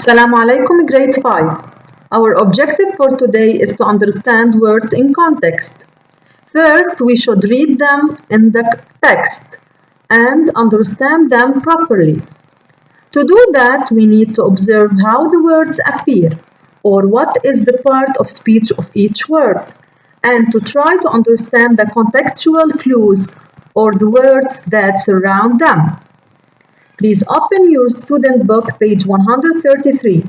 Assalamu alaikum, grade 5. Our objective for today is to understand words in context. First, we should read them in the text and understand them properly. To do that, we need to observe how the words appear, or what is the part of speech of each word, and to try to understand the contextual clues or the words that surround them. Please open your student book, page 133.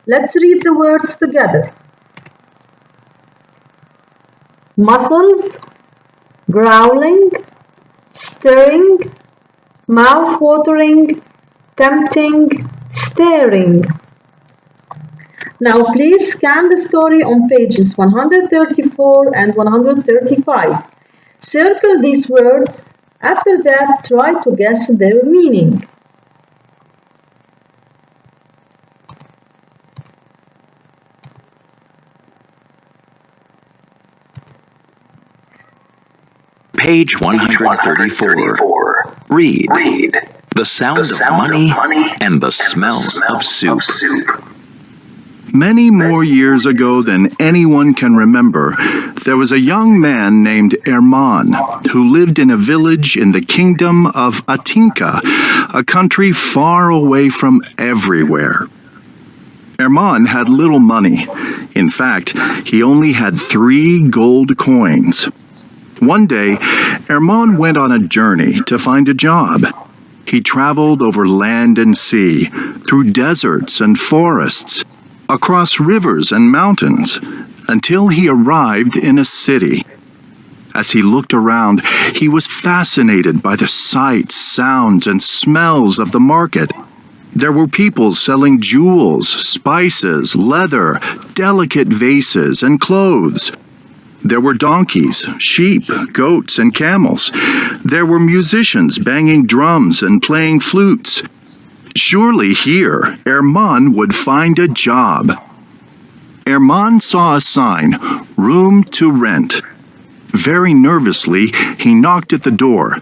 Let's read the words together. Muscles, growling, stirring, mouth-watering, tempting, staring. Now please scan the story on pages 134 and 135. Circle these words. After that, try to guess their meaning. Page 134. Read. The sound of money and the smell of soup. Many more years ago than anyone can remember, there was a young man named Erman who lived in a village in the kingdom of Atinka, a country far away from everywhere. Erman had little money. In fact, he only had 3 gold coins. One day, Erman went on a journey to find a job. He traveled over land and sea, through deserts and forests, across rivers and mountains, until he arrived in a city. As he looked around, he was fascinated by the sights, sounds, and smells of the market. There were people selling jewels, spices, leather, delicate vases, and clothes. There were donkeys, sheep, goats, and camels. There were musicians banging drums and playing flutes. Surely here, Erman would find a job. Erman saw a sign, "Room to Rent." Very nervously, he knocked at the door.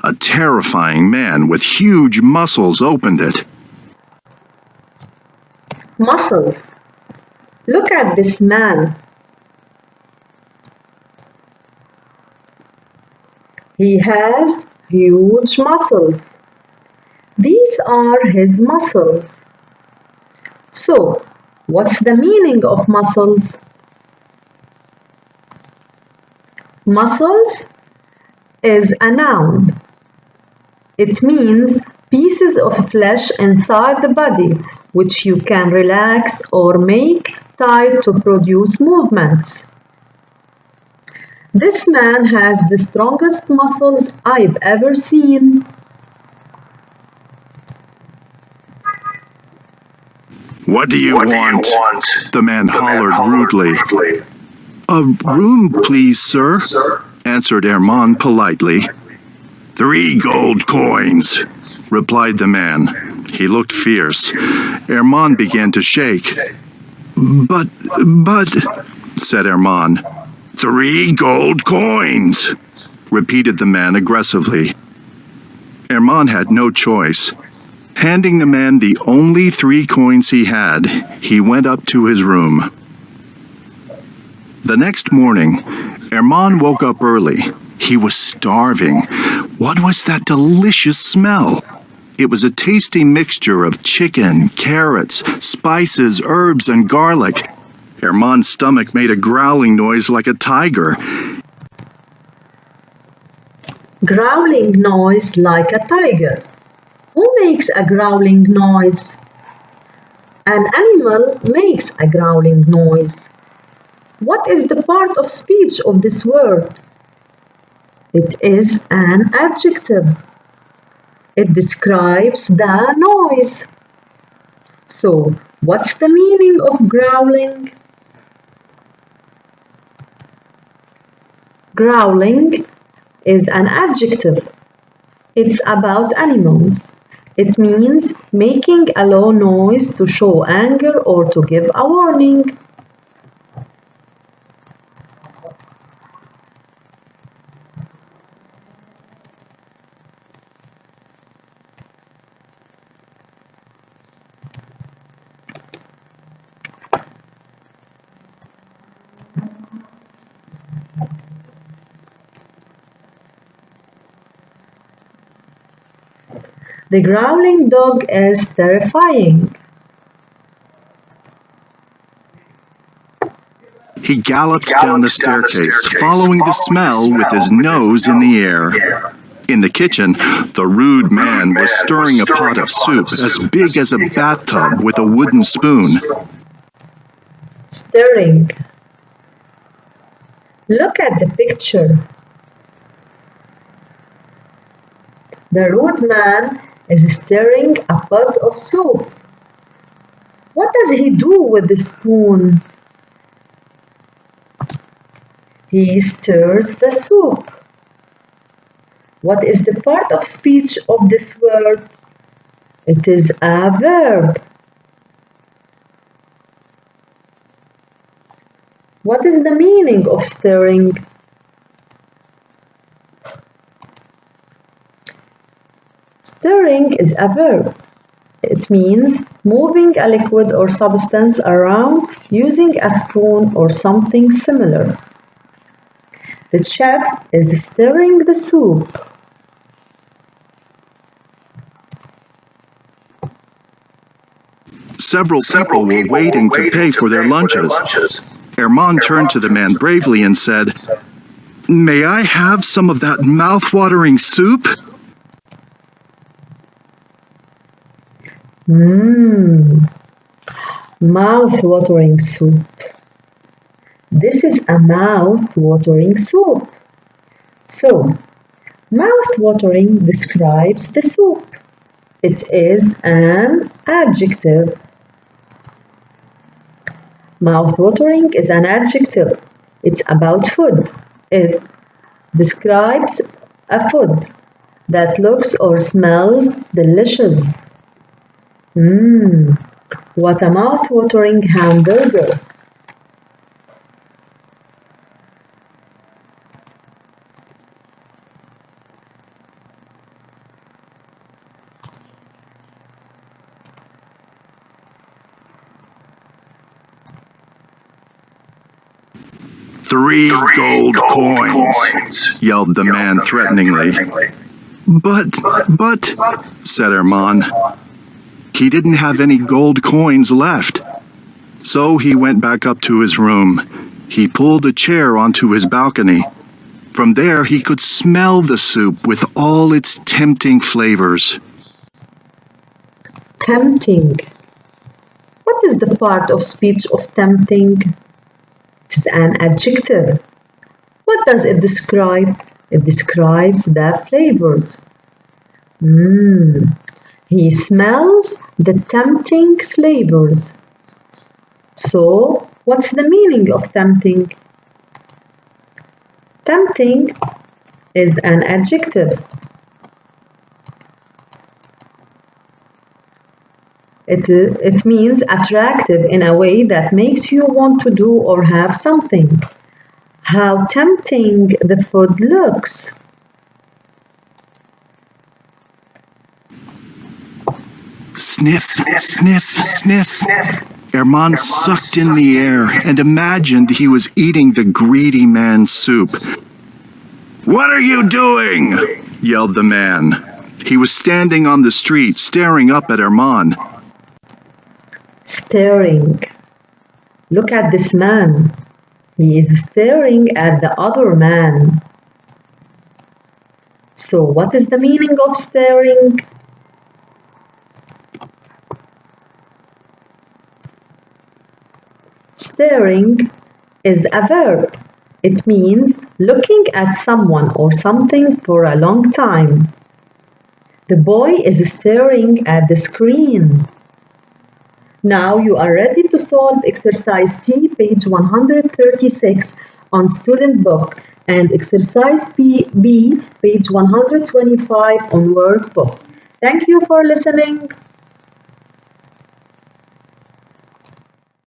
A terrifying man with huge muscles opened it. Muscles. Look at this man. He has huge muscles. These are his muscles. So, what's the meaning of muscles? Muscles is a noun. It means pieces of flesh inside the body, which you can relax or make tight to produce movements. This man has the strongest muscles I've ever seen. What do you want? The man hollered rudely. "A room, please, sir," answered Erman politely. 3 gold coins, replied the man. He looked fierce. Erman began to shake. But, said Erman. 3 gold coins, repeated the man aggressively. Erman had no choice. Handing the man the only 3 coins he had, he went up to his room. The next morning, Erman woke up early. He was starving. What was that delicious smell? It was a tasty mixture of chicken, carrots, spices, herbs, and garlic. Erman's stomach made a growling noise like a tiger. Growling noise like a tiger. Who makes a growling noise? An animal makes a growling noise. What is the part of speech of this word? It is an adjective. It describes the noise. So, what's the meaning of growling? Growling is an adjective. It's about animals. It means making a low noise to show anger or to give a warning. The growling dog is terrifying. He galloped down the staircase, following the smell with his nose in the air. In the kitchen, the rude man was stirring a pot of soup as big as a bathtub with a wooden spoon. Stirring. Look at the picture. The rude man is stirring a pot of soup. What does he do with the spoon? He stirs the soup. What is the part of speech of this word? It is a verb. What is the meaning of stirring? Stirring is a verb. It means moving a liquid or substance around using a spoon or something similar. The chef is stirring the soup. Several people were waiting to pay for their lunches. Erman turned to the man bravely and said, "May I have some of that mouth-watering soup?" Mouth-watering soup. This is a mouth-watering soup. So, mouth-watering describes the soup. It is an adjective. Mouth-watering is an adjective. It's about food. It describes a food that looks or smells delicious. What a mouth-watering hamburger. "Three gold coins," yelled the man threateningly. But, said Erman. He didn't have any gold coins left. So he went back up to his room. He pulled a chair onto his balcony. From there, he could smell the soup with all its tempting flavors. Tempting. What is the part of speech of tempting? It is an adjective. What does it describe? It describes the flavors. He smells the tempting flavors. So, what's the meaning of tempting? Tempting is an adjective. It means attractive in a way that makes you want to do or have something. How tempting the food looks. Sniff, sniff, sniff. Erman sucked in the air and imagined he was eating the greedy man's soup. "What are you doing?" yelled the man. He was standing on the street, staring up at Erman. Staring. Look at this man. He is staring at the other man. So, what is the meaning of staring? Staring is a verb. It means looking at someone or something for a long time. The boy is staring at the screen. Now you are ready to solve exercise C, page 136 on student book, and exercise B, page 125 on workbook. Thank you for listening.